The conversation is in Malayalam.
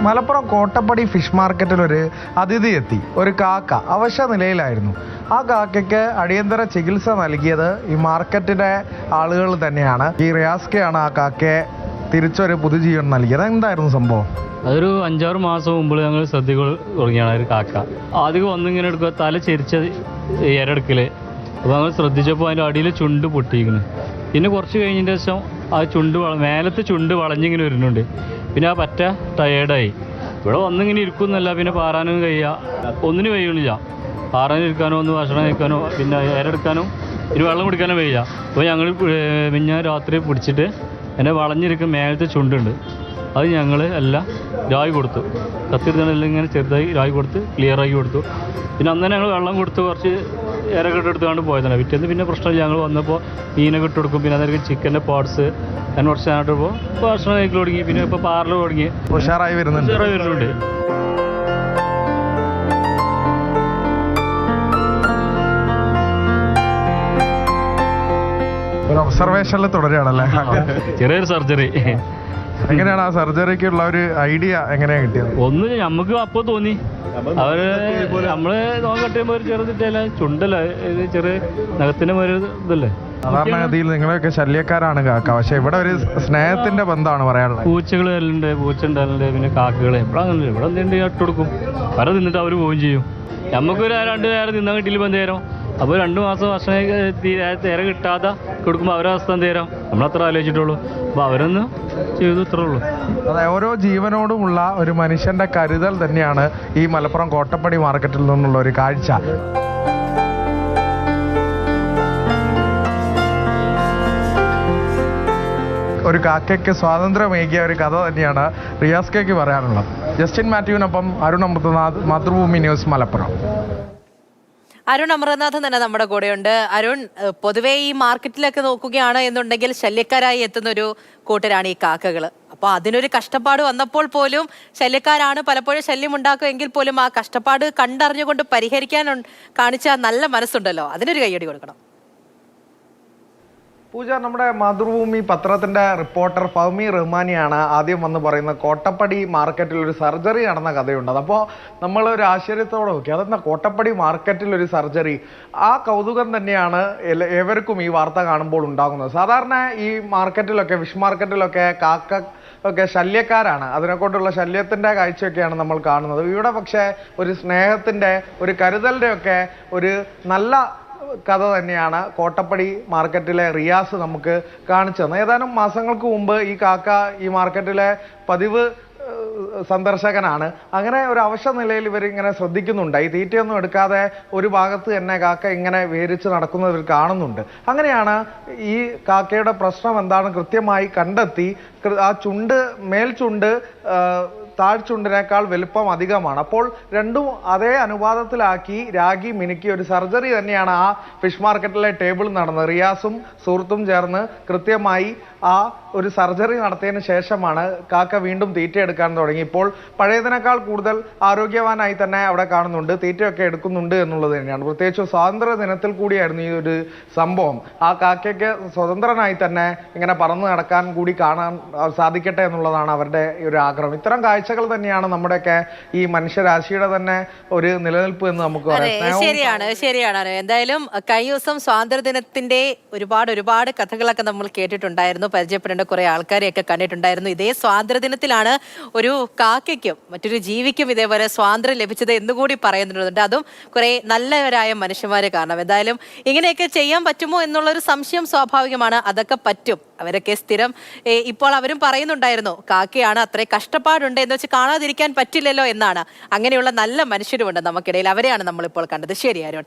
മലപ്പുറം കോട്ടപ്പടി ഫിഷ് മാർക്കറ്റിൽ ഒരു അതിഥി എത്തി. ഒരു കാക്ക അവശ നിലയിലായിരുന്നു. ആ കാക്കയ്ക്ക് അടിയന്തര ചികിത്സ നൽകിയത് ഈ മാർക്കറ്റിലെ ആളുകൾ തന്നെയാണ്. ഈ റിയാസ്കയാണ് ആ കാക്കയെ തിരിച്ചൊരു പുതുജീവൻ നൽകിയത്. എന്തായിരുന്നു സംഭവം? അതൊരു 5-6 മാസം മുമ്പ് ഞങ്ങൾ ശ്രദ്ധികൾ തുടങ്ങിയാണ് ഒരു കാക്ക. ആദ്യം വന്നിങ്ങനെ എടുക്കുക, തല ചെരിച്ച ഇരടുക്കല്. അപ്പോൾ ഞങ്ങൾ ശ്രദ്ധിച്ചപ്പോൾ അതിൻ്റെ അടിയിൽ ചുണ്ട് പൊട്ടിയിരിക്കുന്നു. പിന്നെ കുറച്ച് കഴിഞ്ഞതിന് ശേഷം ആ മേലത്തെ ചുണ്ട് വളഞ്ഞിങ്ങനെ വരുന്നുണ്ട്. പിന്നെ ആ പറ്റ ടയേർഡായി. ഇവിടെ വന്നിങ്ങനെ ഇരിക്കുന്നല്ല, പിന്നെ പാറാനും ഒന്നിനും കഴിയണില്ല. പാറാനിരിക്കാനോ ഒന്ന് ഭക്ഷണം കഴിക്കാനോ പിന്നെ ഇരടുക്കാനോ ഇനി വെള്ളം കുടിക്കാനോ വയ്യ. അപ്പോൾ ഞങ്ങൾ പിന്നെ രാത്രി പിടിച്ചിട്ട് എന്നെ വളഞ്ഞിരിക്കുന്ന മേലത്തെ ചുണ്ടുണ്ട്, അത് ഞങ്ങൾ എല്ലാം രായി കൊടുത്തു. കത്തിരുന്നെല്ലാം ഇങ്ങനെ ചെറുതായി രായി കൊടുത്ത് ക്ലിയറാക്കി കൊടുത്തു. പിന്നെ അന്ന് ഞങ്ങൾ വെള്ളം കൊടുത്ത് കുറച്ച് ഇരക്കെട്ട് എടുത്തുകൊണ്ട് പോയതാണ്. പിറ്റേന്ന് പിന്നെ പ്രശ്നമില്ല. ഞങ്ങൾ വന്നപ്പോൾ മീനൊക്കെ ഇട്ട് കൊടുക്കും. പിന്നെ അതായത് ചിക്കൻ്റെ പാർട്സ് ഞാൻ കുറച്ച് ഞാനിട്ടപ്പോൾ ഭക്ഷണം കഴിക്കൽ തുടങ്ങി. പിന്നെ ഇപ്പോൾ പാർലർ തുടങ്ങി ഉഷാറായി വരുന്നുണ്ട്. ഒരു ഒബ്സർവേഷനിൽ തുടരുകയാണല്ലേ? ചെറിയൊരു സർജറി. എങ്ങനെയാണ് ആ സർജറിക്കുള്ള ഒരു ഐഡിയ എങ്ങനെയാണ് കിട്ടിയത്? ഒന്ന് നമുക്ക് അപ്പോൾ തോന്നി, നമ്മള് നോക്കട്ടുമ്പോൾ ഒരു ചെറുതിട്ടല്ല ചുണ്ടല്ല, ചെറിയ നഖത്തിന്റെ ഒരു ഇതല്ലേ. സാധാരണഗതിയിൽ നിങ്ങളൊക്കെ ശല്യക്കാരാണ് കാക്ക, പക്ഷെ ഇവിടെ ഒരു സ്നേഹത്തിന്റെ ബന്ധമാണ് പറയാനുള്ളത്. പൂച്ചകൾ എല്ലാം പൂച്ച ഉണ്ടാകലുണ്ട്, പിന്നെ കാക്കകൾ എപ്പോഴാണ് ഇവിടെ എന്തുണ്ട് ഇട്ട് കൊടുക്കും. വര തിന്നിട്ട് അവർ പോവുകയും ചെയ്യും. നമുക്കൊരു 2 നേരം തിന്നാൻ കിട്ടിയില്ല എന്ത് നേരം. അപ്പോൾ 2 മാസം ഭക്ഷണം തിര കിട്ടാതെ കൊടുക്കുമ്പോൾ അവരെ അവസ്ഥ എന്ത് തരാം, നമ്മളത്ര ആലോചിച്ചിട്ടുള്ളൂ. അപ്പോൾ അവരൊന്ന് ചെയ്തു, ഇത്രേ ഉള്ളൂ. അതെ, ഓരോ ജീവനോടുമുള്ള ഒരു മനുഷ്യന്റെ കരുതൽ തന്നെയാണ് ഈ മലപ്പുറം കോട്ടപ്പടി മാർക്കറ്റിൽ നിന്നുള്ള ഒരു കാഴ്ച. ഒരു കാക്കയ്ക്ക് സ്വാതന്ത്ര്യമേകിയ ഒരു കഥ തന്നെയാണ് റിയാസ്കയ്ക്ക് പറയാനുള്ളത്. Justin മാത്യുവിനൊപ്പം Arun Amrithanath, Mathrubhumi news, Malappuram. അരുൺ അമൃതനാഥൻ തന്നെ നമ്മുടെ കൂടെയുണ്ട്. അരുൺ, പൊതുവേ ഈ മാർക്കറ്റിലൊക്കെ നോക്കുകയാണ് എന്നുണ്ടെങ്കിൽ ശല്യക്കാരായി എത്തുന്ന ഒരു കൂട്ടരാണ് ഈ കാക്കകൾ. അപ്പോൾ അതിനൊരു കഷ്ടപ്പാട് വന്നപ്പോൾ പോലും ശല്യക്കാരാണ് പലപ്പോഴും ശല്യം ഉണ്ടാക്കുമെങ്കിൽ പോലും ആ കഷ്ടപ്പാട് കണ്ടറിഞ്ഞുകൊണ്ട് പരിഹരിക്കാൻ കാണിച്ച നല്ല മനസ്സുണ്ടല്ലോ, അതിനൊരു കയ്യടി കൊടുക്കണം. പൂജ, നമ്മുടെ മാതൃഭൂമി പത്രത്തിന്റെ റിപ്പോർട്ടർ ഫഹ്മി റഹ്മാനിയാണ് ആദ്യം വന്ന് പറയുന്നത് കോട്ടപ്പടി മാർക്കറ്റിൽ ഒരു സർജറി നടന്ന കഥയുണ്ട്. അപ്പോൾ നമ്മൾ ഒരു ആശ്ചര്യത്തോടെ നോക്കി, അതെന്താ കോട്ടപ്പടി മാർക്കറ്റിൽ ഒരു സർജറി? ആ കൗതുകം തന്നെയാണ് ഏവർക്കും ഈ വാർത്ത കാണുമ്പോൾ ഉണ്ടാകുന്നത്. സാധാരണ ഈ മാർക്കറ്റിലൊക്കെ, ഫിഷ് മാർക്കറ്റിലൊക്കെ കാക്ക ഒക്കെ ശല്യക്കാരാണ്, അതിനെക്കൊണ്ടുള്ള ശല്യത്തിൻ്റെ കാഴ്ചയൊക്കെയാണ് നമ്മൾ കാണുന്നത്. ഇവിടെ പക്ഷേ ഒരു സ്നേഹത്തിൻ്റെ, ഒരു കരുതലിൻ്റെ ഒക്കെ ഒരു നല്ല കഥ തന്നെയാണ് കോട്ടപ്പടി മാർക്കറ്റിലെ റിയാസ് നമുക്ക് കാണിച്ചു തന്നത്. ഏതാനും മാസങ്ങൾക്ക് മുമ്പ് ഈ കാക്ക ഈ മാർക്കറ്റിലെ പതിവ് സന്ദർശകനാണ്. അങ്ങനെ ഒരു അവശ നിലയിൽ ഇവരിങ്ങനെ ശ്രദ്ധിക്കുന്നുണ്ട്. ഈ തീറ്റയൊന്നും എടുക്കാതെ ഒരു ഭാഗത്ത് തന്നെ കാക്ക ഇങ്ങനെ വേരിച്ച് നടക്കുന്നത് ഇവർ കാണുന്നുണ്ട്. അങ്ങനെയാണ് ഈ കാക്കയുടെ പ്രശ്നം എന്താണ് കൃത്യമായി കണ്ടെത്തി. ആ ചുണ്ട്, മേൽചുണ്ട് താഴ്ചുണ്ടിനേക്കാൾ വലുപ്പം അധികമാണ്. അപ്പോൾ രണ്ടും അതേ അനുപാതത്തിലാക്കി രാഗി മിനുക്കി ഒരു സർജറി തന്നെയാണ് ആ ഫിഷ് മാർക്കറ്റിലെ ടേബിൾ നടന്നത്. റിയാസും സുഹൃത്തും ചേർന്ന് കൃത്യമായി ആ ഒരു സർജറി നടത്തിയതിന് ശേഷമാണ് കാക്ക വീണ്ടും തീറ്റ എടുക്കാൻ തുടങ്ങി. ഇപ്പോൾ പഴയതിനേക്കാൾ കൂടുതൽ ആരോഗ്യവാനായി തന്നെ അവിടെ കാണുന്നുണ്ട്, തീറ്റയൊക്കെ എടുക്കുന്നുണ്ട് എന്നുള്ളത് തന്നെയാണ്. പ്രത്യേകിച്ച് സ്വാതന്ത്ര്യ ദിനത്തിൽ കൂടിയായിരുന്നു ഈ ഒരു സംഭവം. ആ കാക്കയ്ക്ക് സ്വതന്ത്രനായി തന്നെ ഇങ്ങനെ പറന്നു നടക്കാൻ കൂടി കാണാൻ സാധിക്കട്ടെ എന്നുള്ളതാണ് അവരുടെ ഒരു ആഗ്രഹം. ഇത്തരം കാഴ്ചകൾ തന്നെയാണ് നമ്മുടെയൊക്കെ ഈ മനുഷ്യരാശിയുടെ തന്നെ ഒരു നിലനിൽപ്പ് എന്ന് നമുക്ക് പറയാം. ശരിയാണ്. എന്തായാലും കഴിഞ്ഞ ദിവസം സ്വാതന്ത്ര്യദിനത്തിന്റെ ഒരുപാട് കഥകളൊക്കെ നമ്മൾ കേട്ടിട്ടുണ്ടായിരുന്നു, പരിചയപ്പെടേണ്ട കുറെ ആൾക്കാരെയൊക്കെ കണ്ടിട്ടുണ്ടായിരുന്നു. ഇതേ സ്വാതന്ത്ര്യദിനത്തിലാണ് ഒരു കാക്കയ്ക്കും മറ്റൊരു ജീവിക്കും ഇതേപോലെ സ്വാതന്ത്ര്യം ലഭിച്ചത് എന്നുകൂടി പറയുന്നുണ്ട്. അതും കുറെ നല്ലവരായ മനുഷ്യന്മാര് കാരണം. എന്തായാലും ഇങ്ങനെയൊക്കെ ചെയ്യാൻ പറ്റുമോ എന്നുള്ളൊരു സംശയം സ്വാഭാവികമാണ്. അതൊക്കെ പറ്റും. അവരൊക്കെ സ്ഥിരം ഇപ്പോൾ അവരും പറയുന്നുണ്ടായിരുന്നു കാക്കയാണ്, അത്രയും കഷ്ടപ്പാടുണ്ട് എന്ന് വെച്ച് കാണാതിരിക്കാൻ പറ്റില്ലല്ലോ എന്നാണ്. അങ്ങനെയുള്ള നല്ല മനുഷ്യരുമുണ്ട് നമുക്കിടയിൽ, അവരെയാണ് നമ്മളിപ്പോൾ കണ്ടത്. ശരി അരുൺ.